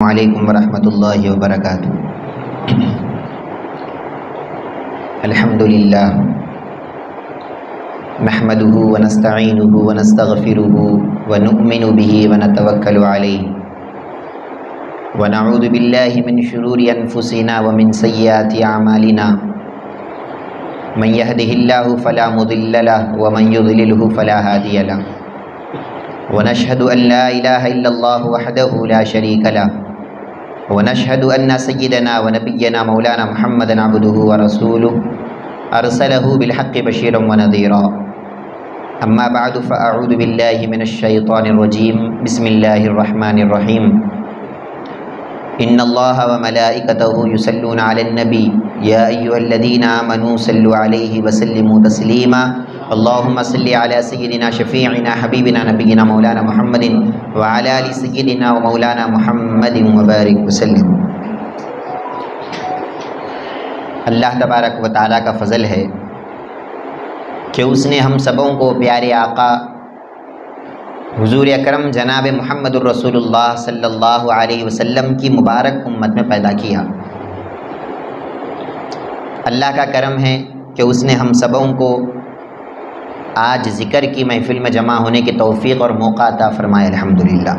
علیکم ورحمۃ اللہ وبرکاتہ۔ الحمدللہ نحمده ونستعینه ونستغفره ونؤمن به ونتوکل علیہ ونعوذ باللہ من شرور انفسنا ومن سیئات اعمالنا من يهده اللہ فلا مضل له ومن يضلله فلا هادی له ونشهد أن لا إله إلا الله وحده لا شريك له ونشهد أن سيدنا ونبينا مولانا محمدا عبده ورسوله أرسله بالحق بشيرا ونذيرا أما بعد فأعوذ بالله من الشيطان الرجيم بسم الله الرحمن الرحيم إن الله وملائكته يصلون على النبي يا أيها الذين آمنوا صلوا عليه وسلموا تسليما اللهم صل على سيدنا شفيعنا حبيبنا نبينا مولانا محمد وعلى آل سيدنا ومولانا محمد وبارك وسلم۔ اللہ تبارک و تعالیٰ کا فضل ہے کہ اس نے ہم سبوں کو پیارے آقا حضور اکرم جناب محمد الرسول اللہ صلی اللہ علیہ وسلم کی مبارک امت میں پیدا کیا۔ اللہ کا کرم ہے کہ اس نے ہم سبوں کو آج ذکر کی محفل میں جمع ہونے کی توفیق اور موقع عطا فرمائے، الحمدللہ۔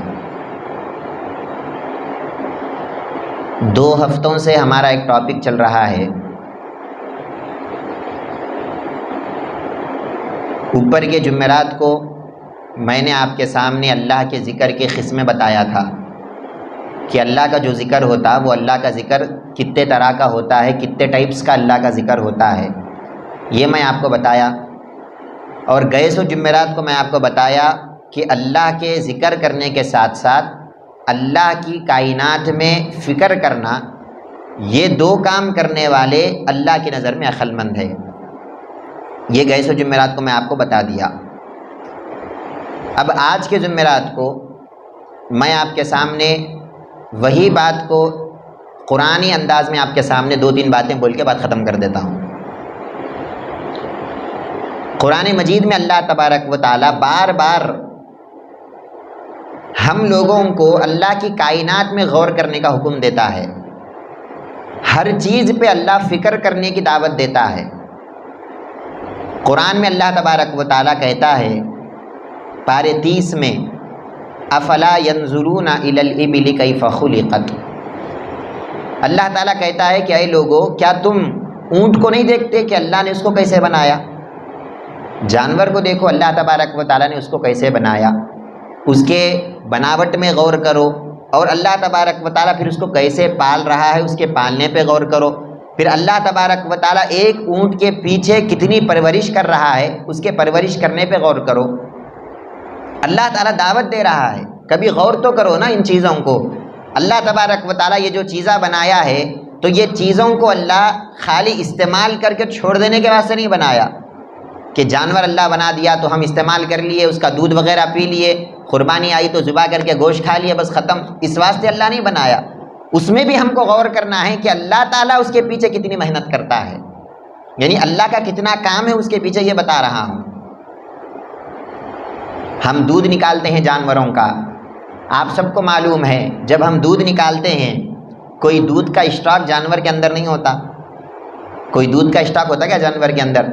2 ہفتوں سے ہمارا ایک ٹاپک چل رہا ہے، اوپر کے جمعرات کو میں نے آپ کے سامنے اللہ کے ذکر کے قسمیں بتایا تھا کہ اللہ کا جو ذکر ہوتا وہ اللہ کا ذکر کتنے طرح کا ہوتا ہے، کتنے ٹائپس کا اللہ کا ذکر ہوتا ہے، یہ میں آپ کو بتایا۔ اور گئے سو جمعرات کو میں آپ کو بتایا کہ اللہ کے ذکر کرنے کے ساتھ ساتھ اللہ کی کائنات میں فکر کرنا، یہ 2 کام کرنے والے اللہ کی نظر میں عقل مند ہے۔ یہ گئے سو جمعرات کو میں آپ کو بتا دیا۔ اب آج کے جمعرات کو میں آپ کے سامنے وہی بات کو قرآنی انداز میں آپ کے سامنے 2-3 باتیں بول کے بات ختم کر دیتا ہوں۔ قرآن مجید میں اللہ تبارک و تعالیٰ بار بار ہم لوگوں کو اللہ کی کائنات میں غور کرنے کا حکم دیتا ہے، ہر چیز پہ اللہ فکر کرنے کی دعوت دیتا ہے۔ قرآن میں اللہ تبارک و تعالیٰ کہتا ہے پارے 30 میں افلا ينظرون الى الابل کیف خلقت، اللہ تعالیٰ کہتا ہے کہ اے لوگو کیا تم اونٹ کو نہیں دیکھتے کہ اللہ نے اس کو کیسے بنایا؟ جانور کو دیکھو اللہ تبارک و تعالیٰ نے اس کو کیسے بنایا، اس کے بناوٹ میں غور کرو، اور اللہ تبارک و تعالیٰ پھر اس کو کیسے پال رہا ہے، اس کے پالنے پہ غور کرو، پھر اللہ تبارک و تعالیٰ ایک اونٹ کے پیچھے کتنی پرورش کر رہا ہے، اس کے پرورش کرنے پہ غور کرو۔ اللہ تعالیٰ دعوت دے رہا ہے، کبھی غور تو کرو نا ان چیزوں کو۔ اللہ تبارک و تعالیٰ یہ جو چیزیں بنایا ہے تو یہ چیزوں کو اللہ خالی استعمال کر کے چھوڑ دینے کے واسطے نہیں بنایا کہ جانور اللہ بنا دیا تو ہم استعمال کر لیے، اس کا دودھ وغیرہ پی لیے، قربانی آئی تو ذبح کر کے گوشت کھا لیے، بس ختم۔ اس واسطے اللہ نہیں بنایا، اس میں بھی ہم کو غور کرنا ہے کہ اللہ تعالیٰ اس کے پیچھے کتنی محنت کرتا ہے، یعنی اللہ کا کتنا کام ہے اس کے پیچھے، یہ بتا رہا ہوں۔ ہم دودھ نکالتے ہیں جانوروں کا، آپ سب کو معلوم ہے جب ہم دودھ نکالتے ہیں کوئی دودھ کا اسٹاک جانور کے اندر نہیں ہوتا۔ کوئی دودھ کا اسٹاک ہوتا کیا جانور کے اندر؟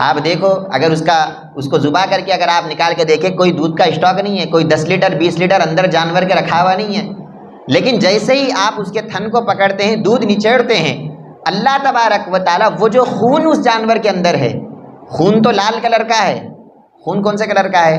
آپ دیکھو اگر اس کو ذبح کر کے اگر آپ نکال کے دیکھیں کوئی دودھ کا اسٹاک نہیں ہے، کوئی 10 لیٹر 20 لیٹر اندر جانور کے رکھا ہوا نہیں ہے، لیکن جیسے ہی آپ اس کے تھن کو پکڑتے ہیں، دودھ نچوڑتے ہیں، اللہ تبارک و تعالیٰ وہ جو خون اس جانور کے اندر ہے، خون تو لال کلر کا ہے، خون کون سے کلر کا ہے؟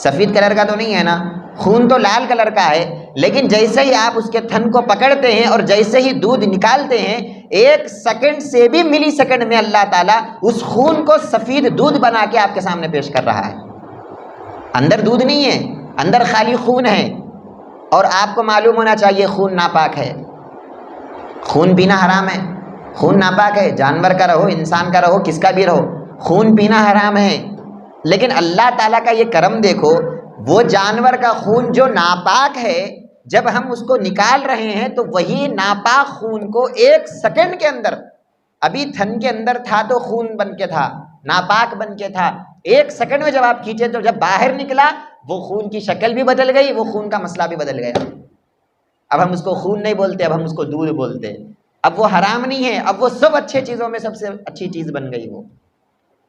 سفید کلر کا تو نہیں ہے نا، خون تو لال کلر کا ہے، لیکن جیسے ہی آپ اس کے تھن کو پکڑتے ہیں اور جیسے ہی دودھ نکالتے ہیں، 1 سیکنڈ سے بھی ملی سیکنڈ میں اللہ تعالیٰ اس خون کو سفید دودھ بنا کے آپ کے سامنے پیش کر رہا ہے۔ اندر دودھ نہیں ہے، اندر خالی خون ہے۔ اور آپ کو معلوم ہونا چاہیے خون ناپاک ہے، خون پینا حرام ہے، خون ناپاک ہے، جانور کا رہو، انسان کا رہو، کس کا بھی رہو، خون پینا حرام ہے۔ لیکن اللہ تعالیٰ کا یہ کرم دیکھو، وہ جانور کا خون جو ناپاک ہے جب ہم اس کو نکال رہے ہیں تو وہی ناپاک خون کو 1 سیکنڈ کے اندر، ابھی تھن کے اندر تھا تو خون بن کے تھا، ناپاک بن کے تھا، 1 سیکنڈ میں جب آپ کھینچے تو جب باہر نکلا وہ خون کی شکل بھی بدل گئی، وہ خون کا مسئلہ بھی بدل گیا۔ اب ہم اس کو خون نہیں بولتے، اب ہم اس کو دودھ بولتے. اب وہ حرام نہیں ہے، اب وہ سب اچھے چیزوں میں سب سے اچھی چیز بن گئی. وہ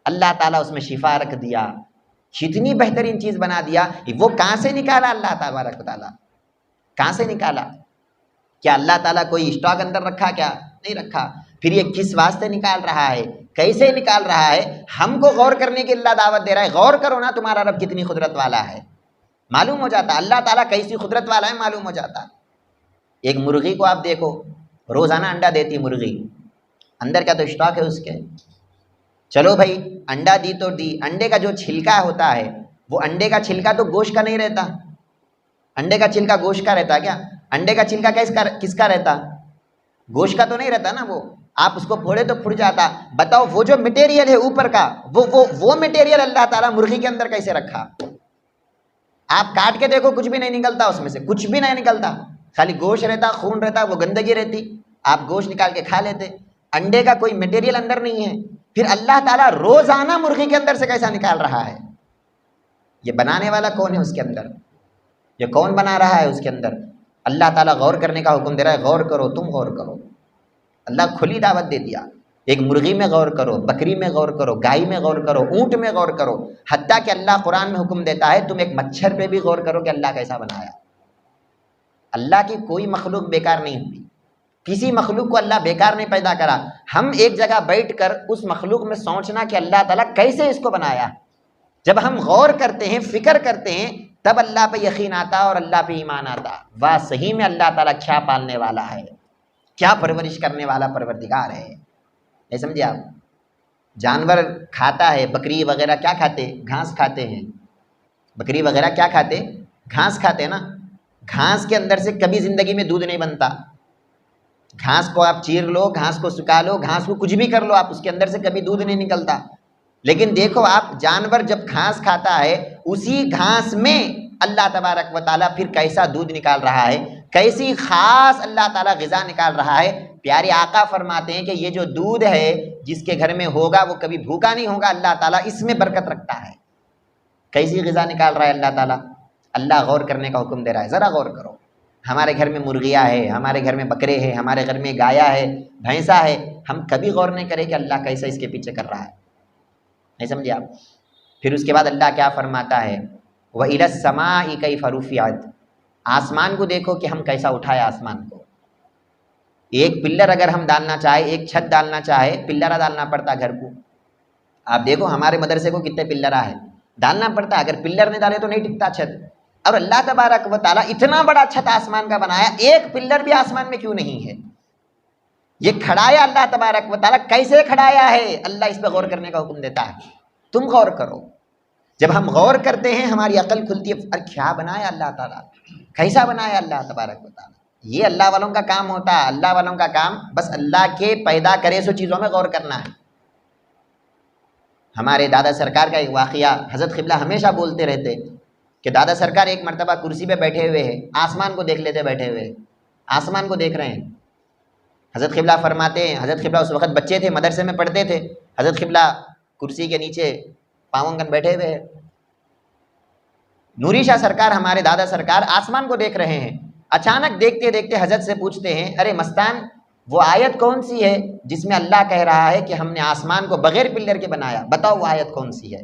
اللہ تعالیٰ اس میں شفا رکھ دیا، کتنی بہترین چیز بنا دیا. وہ کہاں سے نکالا اللہ تبارک و تعالیٰ؟ کہاں سے نکالا؟ کیا اللہ تعالیٰ کوئی اسٹاک اندر رکھا؟ کیا نہیں رکھا. پھر یہ کس واسطے نکال رہا ہے، کیسے نکال رہا ہے، ہم کو غور کرنے کی اللہ دعوت دے رہا ہے. غور کرو نا، تمہارا رب کتنی قدرت والا ہے. معلوم ہو جاتا اللہ تعالیٰ کیسی قدرت والا ہے، معلوم ہو جاتا. ایک مرغی کو آپ دیکھو، روزانہ انڈا دیتی مرغی، اندر کا تو اسٹاک ہے اس کے. چلو بھائی انڈا دی تو دی، انڈے کا جو چھلکا ہوتا ہے وہ انڈے کا چھلکا تو گوشت کا نہیں رہتا. انڈے کا چھلکا گوشت کا رہتا کیا؟ انڈے کا چھلکا کس کا رہتا؟ گوشت کا تو نہیں رہتا نا. وہ آپ اس کو پھوڑے تو پھٹ جاتا. بتاؤ وہ جو مٹیریل ہے اوپر کا، وہ مٹیریل اللہ تعالیٰ مرغی کے اندر کیسے رکھا؟ آپ کاٹ کے دیکھو کچھ بھی نہیں نکلتا اس میں سے، کچھ بھی نہیں نکلتا. خالی گوشت رہتا، خون رہتا، وہ گندگی رہتی، آپ گوشت نکال کے کھا لیتے. انڈے کا کوئی مٹیریل اندر نہیں ہے. پھر اللہ تعالیٰ روزانہ مرغی کے اندر سے کیسا نکال رہا ہے؟ یہ بنانے والا کون ہے اس کے اندر؟ یہ کون بنا رہا ہے اس کے اندر؟ اللہ تعالیٰ غور کرنے کا حکم دے رہا ہے. غور کرو، تم غور کرو. اللہ کھلی دعوت دے دیا. ایک مرغی میں غور کرو، بکری میں غور کرو، گائے میں غور کرو، اونٹ میں غور کرو. حتیٰ کہ اللہ قرآن میں حکم دیتا ہے تم ایک مچھر پہ بھی غور کرو کہ اللہ کیسا بنایا. اللہ کی کوئی مخلوق بیکار نہیں ہوئی، کسی مخلوق کو اللہ بیکار نہیں پیدا کرا. ہم ایک جگہ بیٹھ کر اس مخلوق میں سوچنا کہ اللہ تعالیٰ کیسے اس کو بنایا. جب ہم غور کرتے ہیں، فکر کرتے ہیں، تب اللہ پہ یقین آتا اور اللہ پہ ایمان آتا. واہ صحیح میں اللہ تعالیٰ کیا پالنے والا ہے، کیا پرورش کرنے والا پروردگار ہے. نہیں سمجھے آپ؟ جانور کھاتا ہے، بکری وغیرہ کیا کھاتے؟ گھاس کھاتے ہیں. بکری وغیرہ کیا کھاتے؟ گھاس کھاتے نا. گھاس کے اندر سے کبھی زندگی میں دودھ نہیں بنتا. گھاس کو آپ چیر لو، گھاس کو سکھا لو، گھاس کو کچھ بھی کر لو، آپ اس کے اندر سے کبھی دودھ نہیں نکلتا. لیکن دیکھو آپ، جانور جب گھاس کھاتا ہے، اسی گھاس میں اللہ تبارک و تعالیٰ پھر کیسا دودھ نکال رہا ہے، کیسی خاص اللہ تعالیٰ غذا نکال رہا ہے. پیارے آقا فرماتے ہیں کہ یہ جو دودھ ہے جس کے گھر میں ہوگا وہ کبھی بھوکا نہیں ہوگا. اللہ تعالیٰ اس میں برکت رکھتا ہے. کیسی غذا نکال رہا ہے اللہ تعالیٰ. اللہ غور کرنے کا حکم دے رہا ہے. ذرا غور کرو. ہمارے گھر میں مرغیاں ہے، ہمارے گھر میں بکرے ہیں، ہمارے گھر میں گایا ہے، بھینسا ہے. ہم کبھی غور نہیں کریں کہ اللہ کیسا اس کے پیچھے کر رہا ہے. نہیں سمجھے آپ؟ پھر اس کے بعد اللہ کیا فرماتا ہے؟ وَإِلَى السَّمَاءِ كَيْفَ رُفِعَتْ. آسمان کو دیکھو کہ ہم کیسا اٹھائے آسمان کو. ایک پلر اگر ہم ڈالنا چاہے، ایک چھت ڈالنا چاہے، پلرا ڈالنا پڑتا گھر کو. آپ دیکھو ہمارے مدرسے کو کتنے پلرا ہے، ڈالنا پڑتا. اگر پلر نہیں ڈالے تو نہیں ٹکتا چھت. اور اللہ تبارک و تعالیٰ اتنا بڑا چھت آسمان کا بنایا، ایک پلر بھی آسمان میں کیوں نہیں ہے؟ یہ کھڑایا اللہ تبارک و تعالیٰ کیسے کھڑایا ہے؟ اللہ اس پہ غور کرنے کا حکم دیتا ہے. تم غور کرو. جب ہم غور کرتے ہیں ہماری عقل کھلتی ہے. اور کیا بنایا اللہ تعالیٰ، کیسا بنایا اللہ تبارک و تعالیٰ. یہ اللہ والوں کا کام ہوتا ہے. اللہ والوں کا کام بس اللہ کے پیدا کرے سو چیزوں میں غور کرنا ہے. ہمارے دادا سرکار کا ایک واقعہ حضرت قبلہ ہمیشہ بولتے رہتے کہ دادا سرکار ایک مرتبہ کرسی پہ بیٹھے ہوئے ہیں، آسمان کو دیکھ لیتے بیٹھے ہوئے، آسمان کو دیکھ رہے ہیں. حضرت قبلہ فرماتے ہیں، حضرت قبلہ اس وقت بچے تھے، مدرسے میں پڑھتے تھے. حضرت قبلہ کرسی کے نیچے پاؤں کن بیٹھے ہوئے ہیں. نوری شاہ سرکار ہمارے دادا سرکار آسمان کو دیکھ رہے ہیں. اچانک دیکھتے دیکھتے حضرت سے پوچھتے ہیں، ارے مستان وہ آیت کون سی ہے جس میں اللہ کہہ رہا ہے کہ ہم نے آسمان کو بغیر پلر کے بنایا؟ بتاؤ وہ آیت کون سی ہے.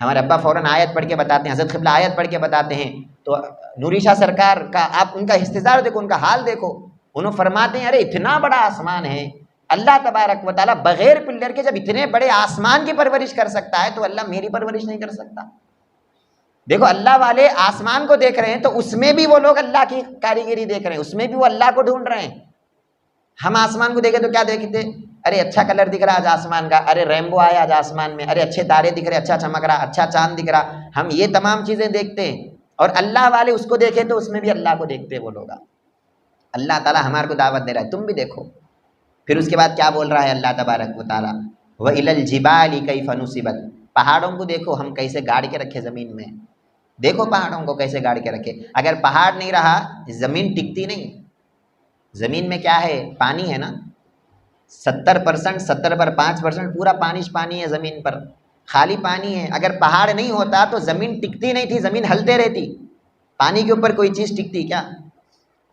ہمارے ابا فوراً آیت پڑھ کے بتاتے ہیں، حضرت قبلہ آیت پڑھ کے بتاتے ہیں. تو نوری شاہ سرکار کا آپ ان کا استظار دیکھو، ان کا حال دیکھو. انہوں فرماتے ہیں ارے اتنا بڑا آسمان ہے، اللہ تبارک و تعالیٰ بغیر پلر کے جب اتنے بڑے آسمان کی پرورش کر سکتا ہے تو اللہ میری پرورش نہیں کر سکتا؟ دیکھو اللہ والے آسمان کو دیکھ رہے ہیں تو اس میں بھی وہ لوگ اللہ کی کاریگری دیکھ رہے ہیں، اس میں بھی وہ اللہ کو ڈھونڈ رہے ہیں. ہم آسمان کو دیکھیں تو کیا دیکھتے؟ ارے اچھا کلر دکھ رہا آج آسمان کا، ارے ریمبو آیا آج آسمان میں، ارے اچھے تارے دکھ رہے، اچھا چمک رہا، اچھا چاند دکھ رہا. ہم یہ تمام چیزیں دیکھتے ہیں. اور اللہ والے اس کو دیکھیں تو اس میں بھی اللہ کو دیکھتے وہ لوگ. اللہ تعالیٰ ہمارے کو دعوت دے رہا ہے تم بھی دیکھو. پھر اس کے بعد کیا بول رہا ہے اللہ تبارک و تعالیٰ؟ وَإِلَى الْجِبَالِ كَيْفَ نُصِبَتْ. پہاڑوں کو دیکھو ہم کیسے گاڑ کے رکھے زمین میں. دیکھو پہاڑوں کو کیسے گاڑ کے رکھے. اگر پہاڑ نہیں رہا زمین ٹکتی نہیں. زمین میں کیا ہے؟ پانی ہے نا. 70%، 70 پر 5% پورا پانی ہے زمین پر، خالی پانی ہے. اگر پہاڑ نہیں ہوتا تو زمین ٹکتی نہیں تھی، زمین ہلتے رہتی. پانی کے اوپر کوئی چیز ٹکتی کیا؟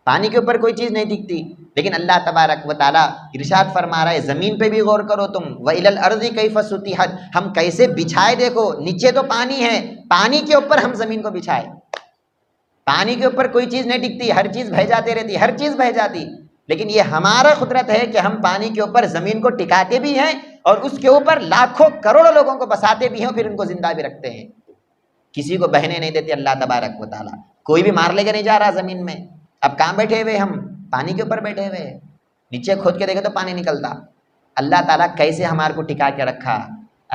پانی کے اوپر کوئی چیز نہیں دکھتی، لیکن اللہ تبارک و تعالیٰ ارشاد فرما رہا ہے زمین پہ بھی غور کرو تم، وَإِلَى الْأَرْضِ كَيْفَ سُطِحَتْ، ہم کیسے بچھائے دیکھو، نیچے تو پانی ہے، پانی کے اوپر ہم زمین کو بچھائے، پانی کے اوپر کوئی چیز نہیں ٹکتی، ہر چیز بہہ جاتی رہتی، ہر چیز بہہ جاتی، لیکن یہ ہمارا قدرت ہے کہ ہم پانی کے اوپر زمین کو ٹکاتے بھی ہیں اور اس کے اوپر لاکھوں کروڑوں لوگوں کو بساتے بھی ہیں، پھر ان کو زندہ بھی رکھتے ہیں، کسی کو بہنے نہیں دیتے اللہ تبارک و تعالیٰ، کوئی بھی مار لے کے نہیں جا رہا زمین میں۔ اب کہاں بیٹھے ہوئے ہم؟ پانی کے اوپر بیٹھے ہوئے، نیچے کھود کے دیکھے تو پانی نکلتا۔ اللہ تعالیٰ کیسے ہمارے کو ٹکا کے رکھا،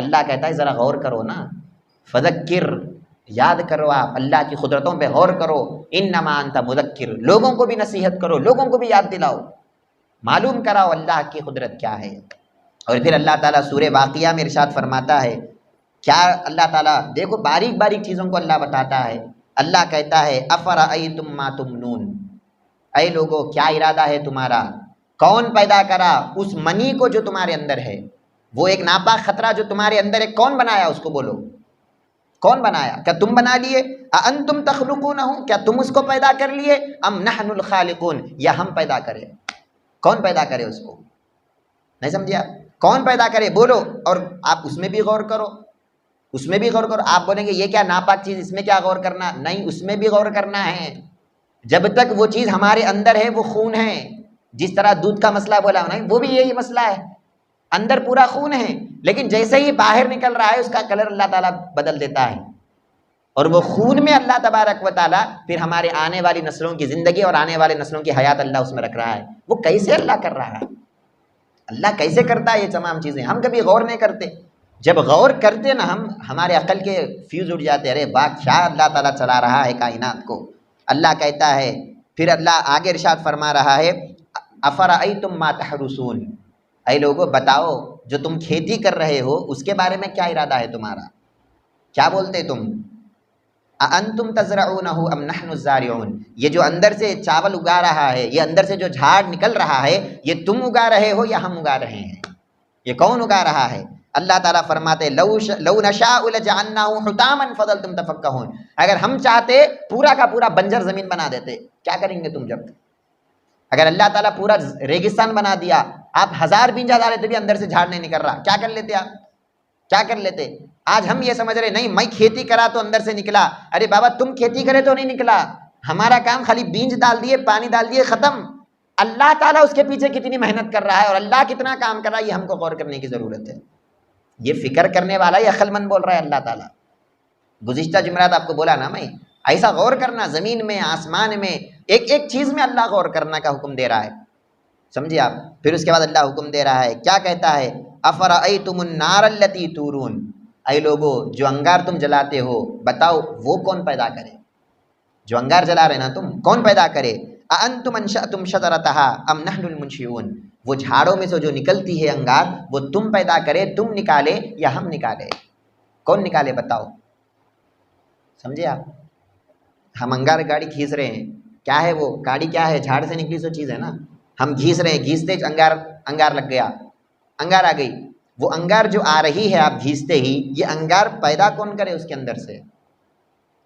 اللہ کہتا ہے ذرا غور کرو نا، فذکر، یاد کرو، آپ اللہ کی قدرتوں پہ غور کرو، انما انت مذکر، لوگوں کو بھی نصیحت کرو، لوگوں کو بھی یاد دلاؤ، معلوم کراؤ اللہ کی قدرت کیا ہے۔ اور پھر اللہ تعالیٰ سورہ واقعہ میں ارشاد فرماتا ہے، کیا اللہ تعالیٰ دیکھو باریک باریک چیزوں کو اللہ بتاتا ہے، اللہ کہتا ہے افرأیتم ما تمنون، اے لوگو کیا ارادہ ہے تمہارا، کون پیدا کرا اس منی کو جو تمہارے اندر ہے، وہ ایک ناپاک خطرہ جو تمہارے اندر ہے، کون بنایا اس کو، بولو کون بنایا؟ کیا تم بنا لیے؟ اانتم تخلقونہ، کیا تم اس کو پیدا کر لیے؟ ام نحن الخالقون، یا ہم پیدا کرے؟ کون پیدا کرے اس کو؟ نہیں سمجھے آپ؟ کون پیدا کرے بولو، اور آپ اس میں بھی غور کرو، اس میں بھی غور کرو۔ آپ بولیں گے یہ کیا ناپاک چیز، اس میں کیا غور کرنا؟ نہیں، اس میں بھی غور کرنا ہے۔ جب تک وہ چیز ہمارے اندر ہے، وہ خون ہے، جس طرح دودھ کا مسئلہ بولا نہیں، وہ بھی یہی مسئلہ ہے، اندر پورا خون ہے، لیکن جیسے ہی باہر نکل رہا ہے اس کا کلر اللہ تعالیٰ بدل دیتا ہے، اور وہ خون میں اللہ تبارک و تعالیٰ پھر ہمارے آنے والی نسلوں کی زندگی اور آنے والے نسلوں کی حیات اللہ اس میں رکھ رہا ہے۔ وہ کیسے اللہ کر رہا ہے؟ اللہ کیسے کرتا ہے یہ تمام چیزیں؟ ہم کبھی غور نہیں کرتے، جب غور کرتے نا ہمارے عقل کے فیوز اٹھ جاتے، ارے واہ کیا اللہ تعالیٰ چلا رہا ہے کائنات کو۔ اللہ کہتا ہے، پھر اللہ آگے ارشاد فرما رہا ہے افرأیتم ما تحرثون، اے لوگو بتاؤ جو تم کھیتی کر رہے ہو اس کے بارے میں کیا ارادہ ہے تمہارا، کیا بولتے تم؟ اانتم تزرعونہ ام نحن الزارعون، یہ جو اندر سے چاول اگا رہا ہے، یہ اندر سے جو جھاڑ نکل رہا ہے، یہ تم اگا رہے ہو یا ہم اگا رہے ہیں؟ یہ کون اگا رہا ہے؟ اللہ تعالیٰ فرماتے لو نشاء لجعلناہ حطاما فظلتم تفکہون، اگر ہم چاہتے پورا کا پورا بنجر زمین بنا دیتے، کیا کریں گے تم؟ جب اگر اللہ تعالیٰ پورا ریگستان بنا دیا، آپ 1000 بیجا ڈالے تو بھی اندر سے جھاڑ نہیں نکل رہا، کیا کر لیتے آپ؟ کیا کر لیتے؟ آج ہم یہ سمجھ رہے نہیں میں کھیتی کرا تو اندر سے نکلا، ارے بابا تم کھیتی کرے تو نہیں نکلا، ہمارا کام خالی بیج ڈال دیے، پانی ڈال دیے، ختم۔ اللہ تعالیٰ اس کے پیچھے کتنی محنت کر رہا ہے اور اللہ کتنا کام کر رہا ہے، یہ ہم کو غور کرنے کی ضرورت ہے۔ یہ فکر کرنے والا یہ عقل مند بول رہا ہے اللہ تعالیٰ۔ گزشتہ جمعرات آپ کو بولا نا میں، ایسا غور کرنا زمین میں، آسمان میں، ایک ایک چیز میں اللہ غور کرنا کا حکم دے رہا ہے، سمجھے آپ؟ پھر اس کے بعد اللہ حکم دے رہا ہے، کیا کہتا ہے؟ افرأیتم النار التی تورون، اے لوگو جو انگار تم جلاتے ہو بتاؤ وہ کون پیدا کرے؟ جو انگار جلا رہے نا تم، کون پیدا کرے؟ اانتم انشأتم شجرتها ام نحن المنشئون، وہ جھاڑوں میں سے جو نکلتی ہے انگار، وہ تم پیدا کرے، تم نکالے یا ہم نکالے؟ کون نکالے بتاؤ؟ سمجھے آپ؟ ہم انگار گاڑی کھینچ رہے ہیں، کیا ہے وہ گاڑی؟ کیا ہے؟ جھاڑ سے نکلی سو چیز ہے نا، ہم گھیس رہے ہیں، گھیستے انگار لگ گیا، انگار آ گئی، وہ انگار جو آ رہی ہے آپ گھیستے ہی، یہ انگار پیدا کون کرے اس کے اندر سے؟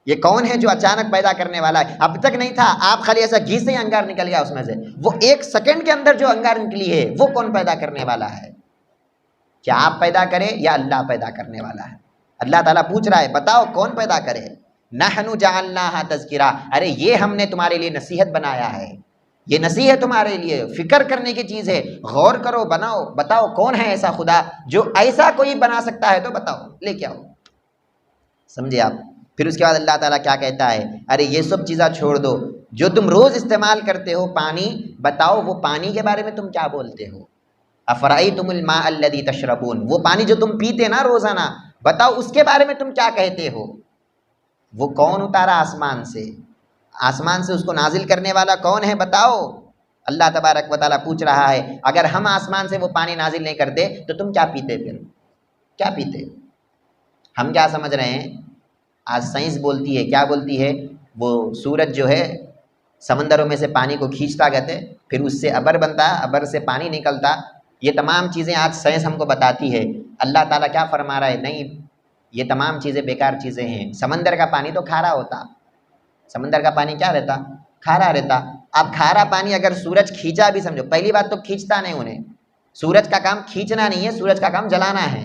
یہ کون ہے جو اچانک پیدا کرنے والا ہے؟ اب تک نہیں تھا، آپ خالی ایسا گھیستے ہی انگار نکل گیا اس میں سے، وہ 1 سیکنڈ کے اندر جو انگار نکلی ہے وہ کون پیدا کرنے والا ہے؟ کیا آپ پیدا کرے یا اللہ پیدا کرنے والا ہے؟ اللہ تعالیٰ پوچھ رہا ہے بتاؤ کون پیدا کرے؟ نحن جعلناها تذکرہ، ارے یہ ہم نے تمہارے لیے نصیحت بنایا ہے، یہ نصیحت تمہارے لیے فکر کرنے کی چیز ہے، غور کرو، بناؤ، بتاؤ کون ہے ایسا خدا جو ایسا کوئی بنا سکتا ہے، تو بتاؤ لے کے آؤ، سمجھے آپ؟ پھر اس کے بعد اللہ تعالیٰ کیا کہتا ہے؟ ارے یہ سب چیزیں چھوڑ دو، جو تم روز استعمال کرتے ہو پانی، بتاؤ وہ پانی کے بارے میں تم کیا بولتے ہو؟ افرأیتم الماء الذی تشربون، وہ پانی جو تم پیتے نا روزانہ، بتاؤ اس کے بارے میں تم کیا کہتے ہو؟ وہ کون اتارا آسمان سے؟ آسمان سے اس کو نازل کرنے والا کون ہے بتاؤ؟ اللہ تبارک و تعالیٰ پوچھ رہا ہے اگر ہم آسمان سے وہ پانی نازل نہیں کرتے تو تم کیا پیتے؟ پھر کیا پیتے؟ ہم کیا سمجھ رہے ہیں؟ آج سائنس بولتی ہے، کیا بولتی ہے؟ وہ سورج جو ہے سمندروں میں سے پانی کو کھینچتا گتے، پھر اس سے ابر بنتا، ابر سے پانی نکلتا، یہ تمام چیزیں آج سائنس ہم کو بتاتی ہے۔ اللہ تعالیٰ کیا فرما رہا ہے؟ نہیں، یہ تمام چیزیں بیکار چیزیں ہیں۔ سمندر کا پانی تو کھارا ہوتا، سمندر کا پانی کیا رہتا؟ کھارا رہتا، اب کھارا پانی اگر سورج کھینچا بھی سمجھو، پہلی بات تو کھینچتا نہیں انہیں، سورج کا کام کھینچنا نہیں ہے، سورج کا کام جلانا ہے.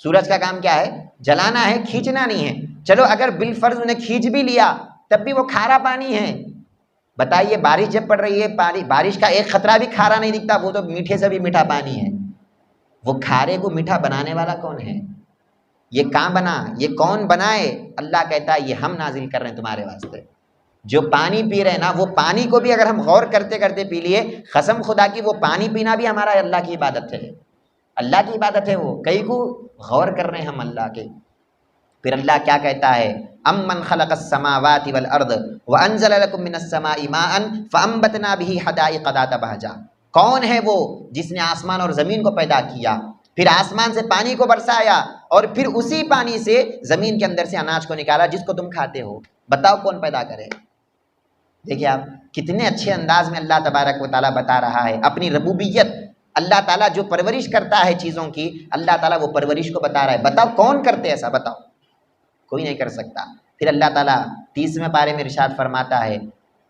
سورج کا کام کیا ہے؟ جلانا ہے، کھینچنا نہیں ہے. چلو اگر بالفرض انہیں کھینچ بھی لیا تب بھی وہ کھارا پانی ہے. بتائیے بارش جب پڑ رہی ہے، بارش کا ایک خطرہ بھی کھارا نہیں دکھتا، وہ تو میٹھے سے بھی میٹھا پانی ہے. وہ کھارے کو میٹھا بنانے والا کون ہے؟ یہ کہاں بنا؟ یہ کون بنائے؟ اللہ کہتا ہے یہ ہم نازل کر رہے ہیں تمہارے واسطے. جو پانی پی رہے ہیں نا، وہ پانی کو بھی اگر ہم غور کرتے کرتے پی لیے، قسم خدا کی وہ پانی پینا بھی ہمارا اللہ کی عبادت ہے. اللہ کی عبادت ہے وہ، کئی کو غور کر رہے ہیں ہم اللہ کے. پھر اللہ کیا کہتا ہے؟ امن خلق السماوات والارض وانزل لكم من السماء ماء فانبتنا به حدائق ذات بہجہ. کون ہے وہ جس نے آسمان اور زمین کو پیدا کیا، پھر آسمان سے پانی کو برسایا اور پھر اسی پانی سے زمین کے اندر سے اناج کو نکالا جس کو تم کھاتے ہو؟ بتاؤ کون پیدا کرے؟ دیکھیے آپ کتنے اچھے انداز میں اللہ تبارک و تعالیٰ بتا رہا ہے اپنی ربوبیت. اللہ تعالیٰ جو پرورش کرتا ہے چیزوں کی، اللہ تعالیٰ وہ پرورش کو بتا رہا ہے. بتاؤ کون کرتے ایسا؟ بتاؤ، کوئی نہیں کر سکتا. پھر اللہ تعالیٰ 30ویں پارے میں ارشاد فرماتا ہے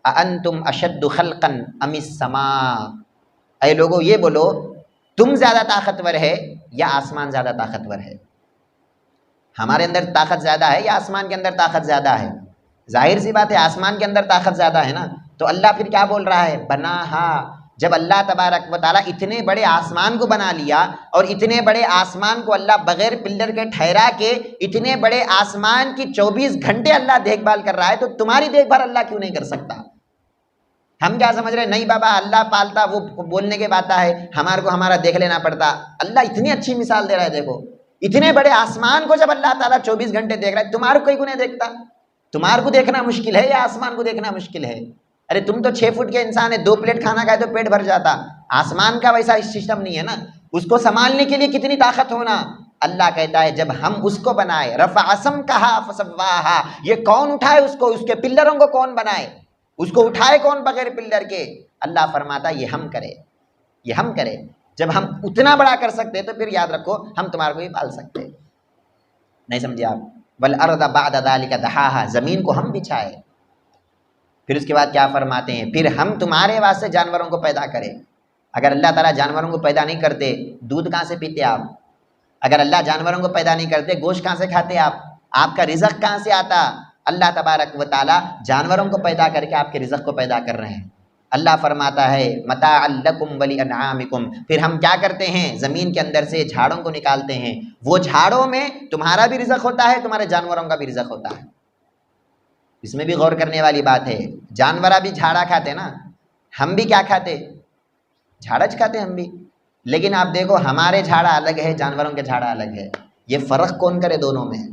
اَأَنْتُمْ أَشَدُّ خَلْقًا أَمِ السَّمَاءُ. اے لوگو یہ بولو تم زیادہ طاقتور ہے یا آسمان زیادہ طاقتور ہے؟ ہمارے اندر طاقت زیادہ ہے یا آسمان کے اندر طاقت زیادہ ہے؟ ظاہر سی بات ہے آسمان کے اندر طاقت زیادہ ہے نا. تو اللہ پھر کیا بول رہا ہے؟ بناہا. جب اللہ تبارک و تعالیٰ اتنے بڑے آسمان کو بنا لیا اور اتنے بڑے آسمان کو اللہ بغیر پلر کے ٹھہرا کے اتنے بڑے آسمان کی 24 گھنٹے اللہ دیکھ بھال کر رہا ہے، تو تمہاری دیکھ بھال اللہ کیوں نہیں کر سکتا؟ ہم کیا سمجھ رہے ہیں؟ نہیں بابا اللہ پالتا، وہ بولنے کے بات ہے، ہمارے کو ہمارا دیکھ لینا پڑتا. اللہ اتنی اچھی مثال دے رہا ہے. دیکھو اتنے بڑے آسمان کو جب اللہ تعالیٰ 24 گھنٹے دیکھ رہا ہے، تمہارے کو کوئی کو نہیں دیکھتا؟ تمہارے کو دیکھنا مشکل ہے یا آسمان کو دیکھنا مشکل ہے؟ ارے تم تو 6 فٹ کے انسان ہے، 2 پلیٹ کھانا کھائے تو پیٹ بھر جاتا. آسمان کا ویسا سسٹم نہیں ہے نا، اس کو سنبھالنے کے لیے کتنی طاقت ہونا. اللہ کہتا ہے جب ہم اس کو بنائے، رفع سمکہا فسواہا، یہ کون اٹھائے اس کو؟ اس کے پلروں کو کون بنائے؟ اس کو اٹھائے کون بغیر پلر کے؟ اللہ فرماتا یہ ہم کرے، یہ ہم کرے. جب ہم اتنا بڑا کر سکتے تو پھر یاد رکھو ہم تمہارے کو بھی پال سکتے. نہیں سمجھے آپ؟ والارض بعد ذلک دحاہا، زمین کو ہم بچھائے. پھر اس کے بعد کیا فرماتے ہیں؟ پھر ہم تمہارے واسطے جانوروں کو پیدا کرے. اگر اللہ تعالیٰ جانوروں کو پیدا نہیں کرتے، دودھ کہاں سے پیتے آپ؟ اگر اللہ جانوروں کو پیدا نہیں کرتے، گوشت کہاں سے کھاتے آپ؟ آپ کا رزق کہاں سے آتا؟ اللہ تبارک و تعالیٰ جانوروں کو پیدا کر کے آپ کے رزق کو پیدا کر رہے ہیں. اللہ فرماتا ہے متاعا لکم ولانعامکم. پھر ہم کیا کرتے ہیں؟ زمین کے اندر سے جھاڑوں کو نکالتے ہیں. وہ جھاڑوں میں تمہارا بھی رزق ہوتا ہے، تمہارے جانوروں کا بھی رزق ہوتا ہے. اس میں بھی غور کرنے والی بات ہے. جانورہ بھی جھاڑا کھاتے نا، ہم بھی کیا کھاتے؟ جھاڑج کھاتے ہم بھی. لیکن آپ دیکھو ہمارے جھاڑا الگ ہے، جانوروں کے جھاڑا الگ ہے. یہ فرق کون کرے دونوں میں؟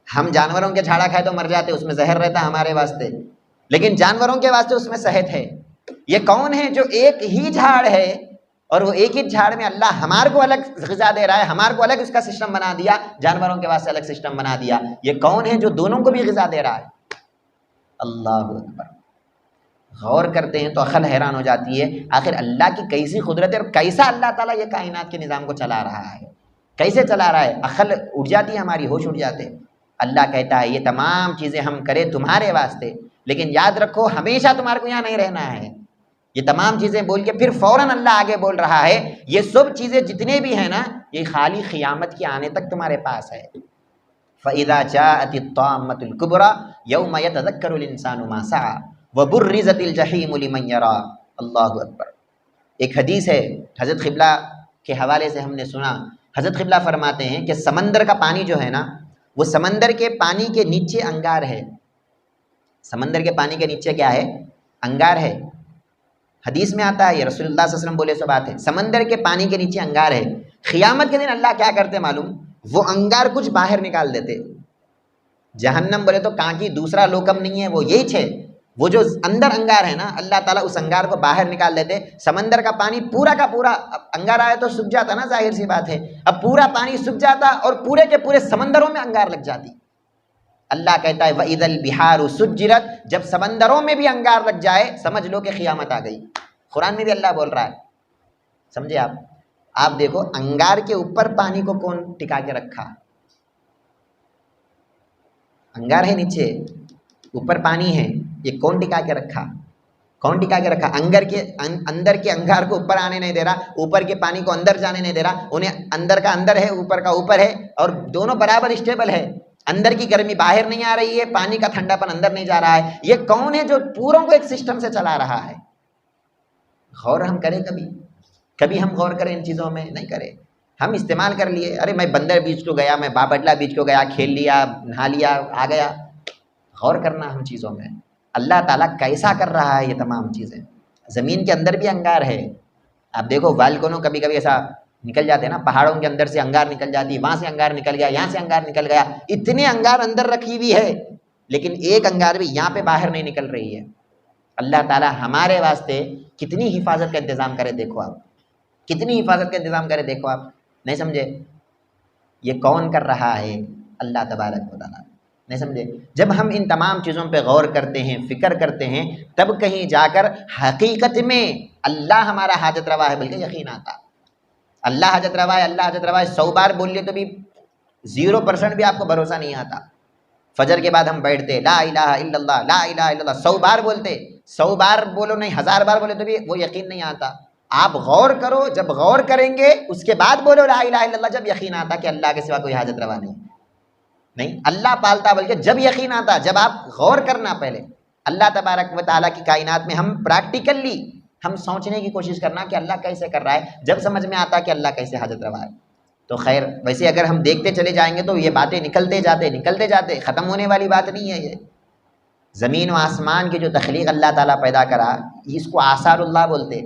ہم جانوروں کے جھاڑا کھائے تو مر جاتے، اس میں زہر رہتا ہمارے واسطے، لیکن جانوروں کے واسطے اس میں صحت ہے. یہ کون ہے جو ایک ہی جھاڑ ہے اور وہ ایک ہی جھاڑ میں اللہ ہمارے کو الگ غذا دے رہا ہے، ہمارے کو الگ اس کا سسٹم بنا دیا، جانوروں کے واسطے الگ سسٹم بنا دیا. یہ کون ہے جو دونوں کو بھی غذا دے رہا ہے؟ اللہ اکبر. غور کرتے ہیں تو عقل حیران ہو جاتی ہے، آخر اللہ کی کیسی قدرت ہے اور کیسا اللہ تعالیٰ یہ کائنات کے نظام کو چلا رہا ہے، کیسے چلا رہا ہے. عقل اٹھ جاتی ہے ہماری، ہوش اٹھ جاتے. اللہ کہتا ہے یہ تمام چیزیں ہم کرے تمہارے واسطے، لیکن یاد رکھو ہمیشہ تمہارے کو یہاں نہیں رہنا ہے. یہ تمام چیزیں بول کے پھر فوراً اللہ آگے بول رہا ہے یہ سب چیزیں جتنے بھی ہیں نا، یہ خالی قیامت کے آنے تک تمہارے پاس ہے. فَإِذَا جَاءَتِ الطَّامَّةُ الْكُبْرَى يَوْمَ يَتَذَكَّرُ الْإِنسَانُ مَا سَعَى وَبُرِّزَتِ الْجَحِيمُ لِمَنْ يَرَى. اللہ اکبر. ایک حدیث ہے حضرت قبلہ کے حوالے سے ہم نے سنا. حضرت قبلہ فرماتے ہیں کہ سمندر کا پانی جو ہے نا، وہ سمندر کے پانی کے نیچے انگار ہے. سمندر کے پانی کے نیچے کیا ہے؟ انگار ہے. حدیث میں آتا ہے، یہ رسول اللہ صلی اللہ علیہ وسلم بولے سو بات ہے، سمندر کے پانی کے نیچے انگار ہے. قیامت کے دن اللہ کیا کرتے معلوم؟ وہ انگار کچھ باہر نکال دیتے. جہنم بولے تو کہاں کی دوسرا لوکم نہیں ہے، وہ یہی ہے. وہ جو اندر انگار ہے نا، اللہ تعالیٰ اس انگار کو باہر نکال دیتے. سمندر کا پانی پورا کا پورا، انگار آیا تو سوکھ جاتا نا، ظاہر سی بات ہے. اب پورا پانی سوکھ جاتا اور پورے کے پورے سمندروں میں انگار لگ جاتی. اللہ کہتا ہے وَإِذَا الْبِحَارُ سُجِّرَتْ. جب سمندروں میں بھی انگار لگ جائے سمجھ لو کہ قیامت آ گئی. قرآن میں بھی اللہ بول رہا ہے، سمجھے آپ؟ آپ دیکھو انگار کے اوپر پانی کو کون ٹکا کے رکھا؟ انگار ہے نیچے، اوپر پانی ہے، یہ کون ٹکا کے رکھا؟ کون ٹکا کے رکھا؟ اندر کے انگار کو اوپر آنے نہیں دے رہا، اوپر کے پانی کو اندر جانے نہیں دے رہا، انہیں اندر کا اندر ہے، اوپر کا اوپر ہے، اور دونوں برابر اسٹیبل ہے. اندر کی گرمی باہر نہیں آ رہی ہے، پانی کا ٹھنڈا پن اندر نہیں جا رہا ہے. یہ کون ہے جو پوروں کو ایک سسٹم سے چلا رہا ہے؟ غور ہم کریں کبھی ہم غور کریں ان چیزوں میں؟ نہیں کرے. ہم استعمال کر لیے، ارے میں بندر بیچ کو گیا، میں بابڈلا بیچ کو گیا، کھیل لیا، نہا لیا، آ گیا. غور کرنا ہم چیزوں میں، اللہ تعالیٰ کیسا کر رہا ہے یہ تمام چیزیں. زمین کے اندر بھی انگار ہے. آپ دیکھو والکونوں کبھی کبھی ایسا نکل جاتے ہیں نا، پہاڑوں کے اندر سے انگار نکل جاتی، وہاں سے انگار نکل گیا، یہاں سے انگار نکل گیا. اتنے انگار اندر رکھی ہوئی ہے، لیکن ایک انگار بھی یہاں پہ باہر نہیں نکل رہی ہے. اللہ تعالیٰ ہمارے واسطے کتنی حفاظت کا انتظام کرے دیکھو آپ، کتنی حفاظت کا انتظام کرے دیکھو آپ. نہیں سمجھے؟ یہ کون کر رہا ہے؟ اللہ تبارک و تعالیٰ. نہیں سمجھے؟ جب ہم ان تمام چیزوں پہ غور کرتے ہیں، فکر کرتے ہیں، تب کہیں جا کر حقیقت میں اللہ ہمارا حاجت روا ہے بلکہ یقین آتا. اللہ حاجت روا ہے، اللہ حاجت روا ہے 100 بار بول لیے تو بھی 0% بھی آپ کو بھروسہ نہیں آتا. فجر کے بعد ہم بیٹھتے لا الہ الا اللہ لا الہ الا اللہ 100 بار بولتے، 100 بار بولو نہیں 1000 بار بولے تو بھی وہ یقین نہیں آتا. آپ غور کرو، جب غور کریں گے اس کے بعد بولو لا الہ الا اللہ، جب یقین آتا کہ اللہ کے سوا کوئی حاجت روا نہیں اللہ پالتا، بلکہ جب یقین آتا، جب آپ غور کرنا پہلے اللہ تبارک و تعالیٰ کی کائنات میں ہم پریکٹیکلی ہم سوچنے کی کوشش کرنا کہ اللہ کیسے کر رہا ہے. جب سمجھ میں آتا کہ اللہ کیسے حاجت روا ہے تو خیر. ویسے اگر ہم دیکھتے چلے جائیں گے تو یہ باتیں نکلتے جاتے ختم ہونے والی بات نہیں ہے. یہ زمین و آسمان کی جو تخلیق اللہ تعالیٰ پیدا کرا، اس کو آثار اللہ بولتے.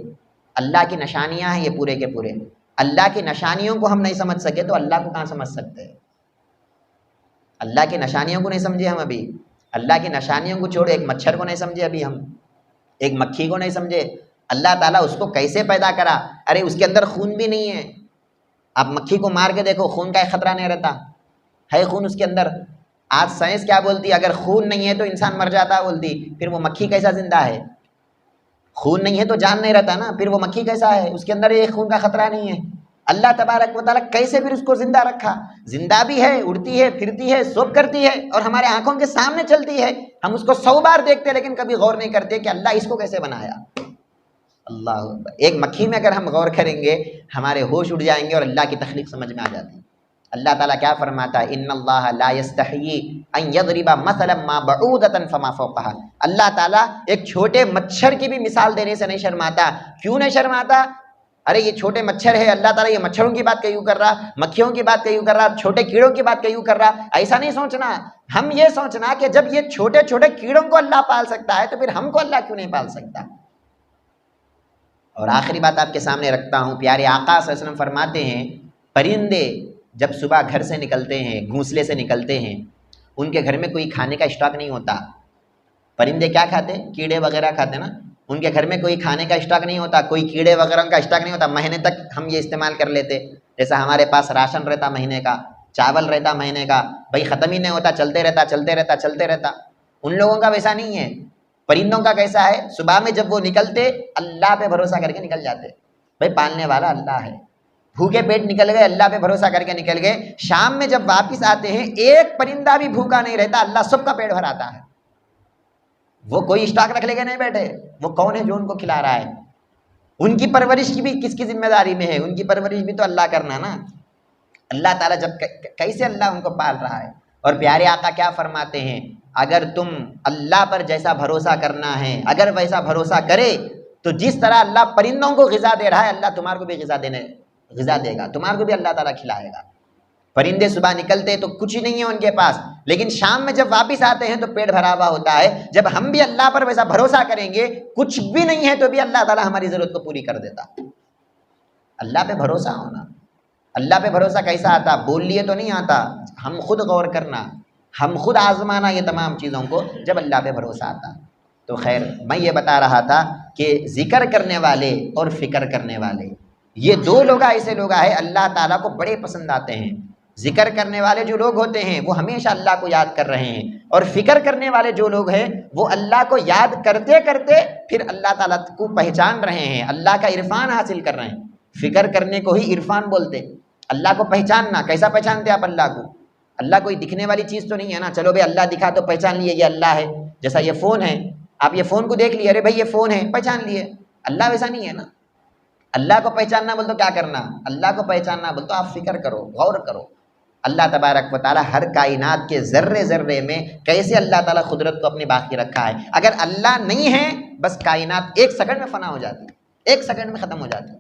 اللہ کی نشانیاں ہیں یہ پورے کے پورے. اللہ کی نشانیوں کو ہم نہیں سمجھ سکے تو اللہ کو کہاں سمجھ سکتے ہیں؟ اللہ کی نشانیوں کو نہیں سمجھے ہم ابھی. اللہ کی نشانیوں کو چھوڑے، ایک مچھر کو نہیں سمجھے ابھی ہم، ایک مکھی کو نہیں سمجھے. اللہ تعالیٰ اس کو کیسے پیدا کرا؟ ارے اس کے اندر خون بھی نہیں ہے. آپ مکھی کو مار کے دیکھو، خون کا خطرہ نہیں رہتا ہے، خون اس کے اندر. آج سائنس کیا بولتی؟ اگر خون نہیں ہے تو انسان مر جاتا بولتی. پھر وہ مکھی کیسا زندہ ہے؟ خون نہیں ہے تو جان نہیں رہتا نا، پھر وہ مکھی کیسا ہے؟ اس کے اندر ایک خون کا خطرہ نہیں ہے. اللہ تبارک و تعالیٰ کیسے پھر اس کو زندہ رکھا؟ زندہ بھی ہے، اڑتی ہے، پھرتی ہے، سب کرتی ہے، اور ہمارے آنکھوں کے سامنے چلتی ہے. ہم اس کو 100 بار دیکھتے لیکن کبھی غور نہیں کرتے کہ اللہ اس کو کیسے بنایا. اللہ ایک مکھی میں اگر ہم غور کریں گے ہمارے ہوش اڑ جائیں گے اور اللہ کی تخلیق سمجھ میں آ جاتی. اللہ تعالیٰ کیا فرماتا ہے؟ ان اللہ لا یستحیی ان یضرب مثلا ما بعودۃ فما فوقها. اللہ تعالیٰ ایک چھوٹے مچھر کی بھی مثال دینے سے نہیں شرماتا. کیوں نہیں شرماتا؟ ارے یہ چھوٹے مچھر ہے، اللہ تعالیٰ یہ مچھروں کی بات کیوں کر رہا، مکھیوں کی بات کیوں کر رہا، چھوٹے کیڑوں کی بات کیوں کر رہا؟ ایسا نہیں سوچنا. ہم یہ سوچنا کہ جب یہ چھوٹے چھوٹے کیڑوں کو اللہ پال سکتا ہے تو پھر ہم کو اللہ کیوں نہیں پال سکتا. اور آخری بات آپ کے سامنے رکھتا ہوں. پیارے آقا صلی اللہ علیہ وسلم فرماتے ہیں پرندے جب صبح گھر سے نکلتے ہیں، گھونسلے سے نکلتے ہیں، ان کے گھر میں کوئی کھانے کا اسٹاک نہیں ہوتا. پرندے کیا کھاتے؟ کیڑے وغیرہ کھاتے نا. ان کے گھر میں کوئی کھانے کا اسٹاک نہیں ہوتا، کوئی کیڑے وغیرہ کا اسٹاک نہیں ہوتا. مہینے تک ہم یہ استعمال کر لیتے. جیسا ہمارے پاس راشن رہتا مہینے کا، چاول رہتا مہینے کا، بھائی ختم ہی نہیں ہوتا، چلتے رہتا. ان لوگوں کا ویسا نہیں ہے. پرندوں کا کیسا ہے؟ صبح میں جب وہ نکلتے اللہ پہ بھروسہ کر کے نکل جاتے. بھائی پالنے والا اللہ ہے. بھوکے پیٹ نکل گئے، اللہ پہ بھروسہ کر کے نکل گئے. شام میں جب واپس آتے ہیں ایک پرندہ بھی بھوکا نہیں رہتا، اللہ سب کا پیٹ بھراتا ہے. وہ کوئی اسٹاک رکھ لے کے نہیں بیٹھے. وہ کون ہے جو ان کو کھلا رہا ہے؟ ان کی پرورش کی بھی کس کی ذمہ داری میں ہے؟ ان کی پرورش بھی تو اللہ کرنا نا. اللہ تعالیٰ جب کیسے اللہ ان کو پال رہا ہے. اور پیارے آقا کیا فرماتے ہیں؟ اگر تم اللہ پر جیسا بھروسہ کرنا ہے، اگر ویسا بھروسہ کرے تو جس طرح اللہ پرندوں کو غذا دے رہا ہے اللہ تمہارے کو بھی غذا دے گا، تمہارے کو بھی اللہ تعالیٰ کھلائے گا. پرندے صبح نکلتے تو کچھ نہیں ہے ان کے پاس، لیکن شام میں جب واپس آتے ہیں تو پیٹ بھرا ہوا ہوتا ہے. جب ہم بھی اللہ پر ویسا بھروسہ کریں گے، کچھ بھی نہیں ہے تو بھی اللہ تعالیٰ ہماری ضرورت کو پوری کر دیتا. اللہ پہ بھروسہ ہونا. اللہ پہ بھروسہ کیسا آتا؟ بول لیے تو نہیں آتا. ہم خود غور کرنا، ہم خود آزمانا یہ تمام چیزوں کو، جب اللہ پہ بھروسہ آتا. تو خیر میں یہ بتا رہا تھا کہ ذکر کرنے والے اور فکر کرنے والے، یہ دو لوگ ایسے لوگ ہیں اللہ تعالیٰ کو بڑے پسند آتے ہیں. ذکر کرنے والے جو لوگ ہوتے ہیں وہ ہمیشہ اللہ کو یاد کر رہے ہیں، اور فکر کرنے والے جو لوگ ہیں وہ اللہ کو یاد کرتے کرتے پھر اللہ تعالیٰ کو پہچان رہے ہیں، اللہ کا عرفان حاصل کر رہے ہیں. فکر کرنے کو ہی عرفان بولتے. اللہ کو پہچاننا. کیسا پہچانتے آپ اللہ کو؟ اللہ کوئی دکھنے والی چیز تو نہیں ہے نا. چلو بھائی اللہ دکھا تو پہچان لیے یہ اللہ ہے. جیسا یہ فون ہے، آپ یہ فون کو دیکھ لیے، ارے بھائی یہ فون ہے، پہچان لیے. اللہ ویسا نہیں ہے نا. اللہ کو پہچاننا بول تو کیا کرنا؟ اللہ کو پہچاننا بول تو آپ فکر کرو، غور کرو. اللہ تبارک و تعالیٰ ہر کائنات کے ذرے ذرے میں کیسے اللہ تعالیٰ قدرت کو اپنی باقی رکھا ہے. اگر اللہ نہیں ہے بس کائنات ایک سیکنڈ میں فنا ہو جاتی ہے، ایک سیکنڈ میں ختم ہو جاتی ہے.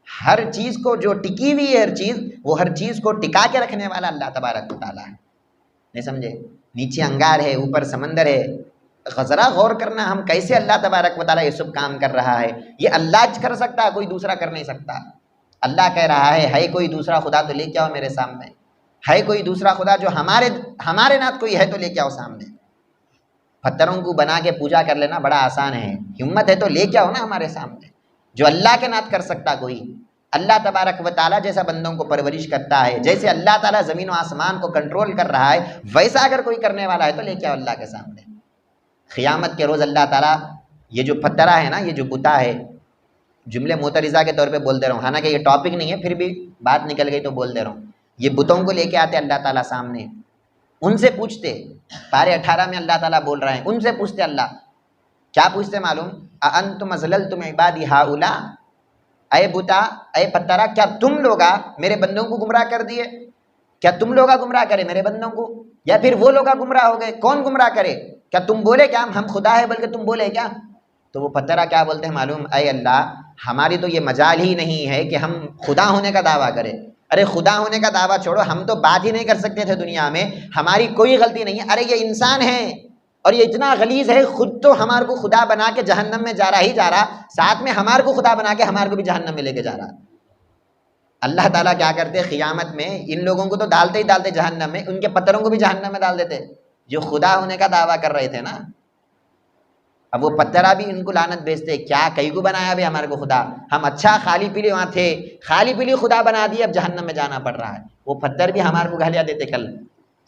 ہر چیز کو جو ٹکی ہوئی ہے، ہر چیز، وہ ہر چیز کو ٹکا کے رکھنے والا اللہ تبارک و تعالیٰ ہے. نہیں سمجھے؟ نیچے انگار ہے، اوپر سمندر ہے. ذرا غور کرنا ہم کیسے اللہ تبارک و تعالیٰ یہ سب کام کر رہا ہے. یہ اللہ کر سکتا ہے، کوئی دوسرا کر نہیں سکتا. اللہ کہہ رہا ہے کوئی دوسرا خدا تو لے کے آؤ میرے سامنے. ہے کوئی دوسرا خدا جو ہمارے نات کوئی ہے تو لے کے آؤ سامنے. پتھروں کو بنا کے پوجا کر لینا بڑا آسان ہے، ہمت ہے تو لے کے آؤ نا ہمارے سامنے. جو اللہ کے نات کر سکتا کوئی، اللہ تبارک و تعالیٰ جیسا بندوں کو پرورش کرتا ہے، جیسے اللہ تعالیٰ زمین و آسمان کو کنٹرول کر رہا ہے، ویسا اگر کوئی کرنے والا ہے تو لے کے آؤ اللہ کے سامنے. قیامت کے روز اللہ تعالیٰ یہ جو پتھرا ہے نا، یہ جو بتا ہے، جملے مترجہ کے طور پہ بول دے رہا ہوں، حالانکہ یہ ٹاپک نہیں ہے، پھر بھی بات نکل گئی تو بول دے رہا ہوں. یہ بتوں کو لے کے آتے اللہ تعالیٰ سامنے، ان سے پوچھتے. پارے 18 میں اللہ تعالیٰ بول رہے ہیں، ان سے پوچھتے اللہ. کیا پوچھتے معلوم؟ اَأَنْتُمْ أَضْلَلْتُمْ عِبَادِي هَؤُلَاءِ، اے بتا، اے پتھرا، کیا تم لوگا میرے بندوں کو گمراہ کر دیے؟ کیا تم لوگا گمراہ کرے میرے بندوں کو، یا پھر وہ لوگا گمراہ ہو گئے؟ کون گمراہ کرے؟ کیا تم بولے کیا ہم خدا ہے بلکہ تم بولے کیا؟ تو وہ پتھرا کیا بولتے ہیں معلوم؟ اے اللہ، ہماری تو یہ مجال ہی نہیں ہے کہ ہم خدا ہونے کا دعویٰ کریں. ارے خدا ہونے کا دعویٰ چھوڑو، ہم تو بات ہی نہیں کر سکتے تھے دنیا میں، ہماری کوئی غلطی نہیں ہے. ارے یہ انسان ہے اور یہ اتنا غلیظ ہے، خود تو ہمارے کو خدا بنا کے جہنم میں جا رہا، ساتھ میں ہمارے کو خدا بنا کے ہمارے کو بھی جہنم میں لے کے جا رہا. اللہ تعالیٰ کیا کرتے قیامت میں؟ ان لوگوں کو تو ڈالتے ہی ڈالتے جہنم میں، ان کے پتھروں کو بھی جہنم میں ڈال دیتے جو خدا ہونے کا دعویٰ کر رہے تھے نا. اب وہ پتھرا بھی ان کو لعنت بھیجتے، کیا کئی کو بنایا بھی ہمارے کو خدا، ہم اچھا خالی پیلی وہاں تھے، خالی پیلی خدا بنا دی، اب جہنم میں جانا پڑ رہا ہے. وہ پتھر بھی ہمارے کو گالیاں دیتے کل،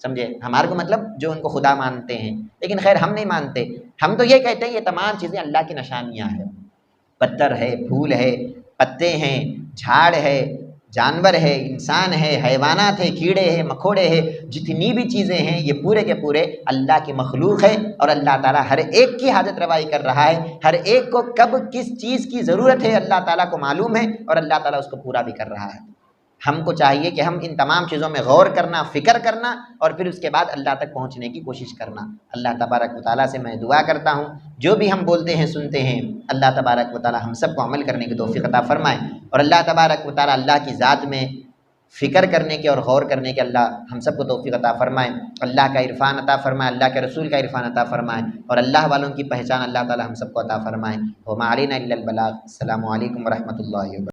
سمجھے؟ ہمارے کو مطلب جو ان کو خدا مانتے ہیں. لیکن خیر ہم نہیں مانتے، ہم تو یہ کہتے ہیں یہ تمام چیزیں اللہ کی نشانیاں ہیں. پتھر ہے، پھول ہے، پتے ہیں، جھاڑ ہے، جانور ہے، انسان ہے، حیوانات ہے، کیڑے ہیں، مکوڑے ہیں، جتنی بھی چیزیں ہیں یہ پورے کے پورے اللہ کی مخلوق ہے. اور اللہ تعالیٰ ہر ایک کی حاجت روائی کر رہا ہے. ہر ایک کو کب کس چیز کی ضرورت ہے اللہ تعالیٰ کو معلوم ہے، اور اللہ تعالیٰ اس کو پورا بھی کر رہا ہے. ہم کو چاہیے کہ ہم ان تمام چیزوں میں غور کرنا، فکر کرنا، اور پھر اس کے بعد اللہ تک پہنچنے کی کوشش کرنا. اللہ تبارک و تعالیٰ سے میں دعا کرتا ہوں جو بھی ہم بولتے ہیں سنتے ہیں، اللہ تبارک و تعالیٰ ہم سب کو عمل کرنے کی توفیق عطا فرمائے. اور اللہ تبارک و تعالیٰ اللہ کی ذات میں فکر کرنے کے اور غور کرنے کے اللہ ہم سب کو توفیق عطا فرمائے. اللہ کا عرفان عطا فرمائے، اللہ کے رسول کا عرفان عطا فرمائے، اور اللہ والوں کی پہچان اللہ تعالیٰ ہم سب کو عطا فرمائے. وما علینا الا البلاغ. السلام علیکم ورحمۃ اللہ وبرکاتہ.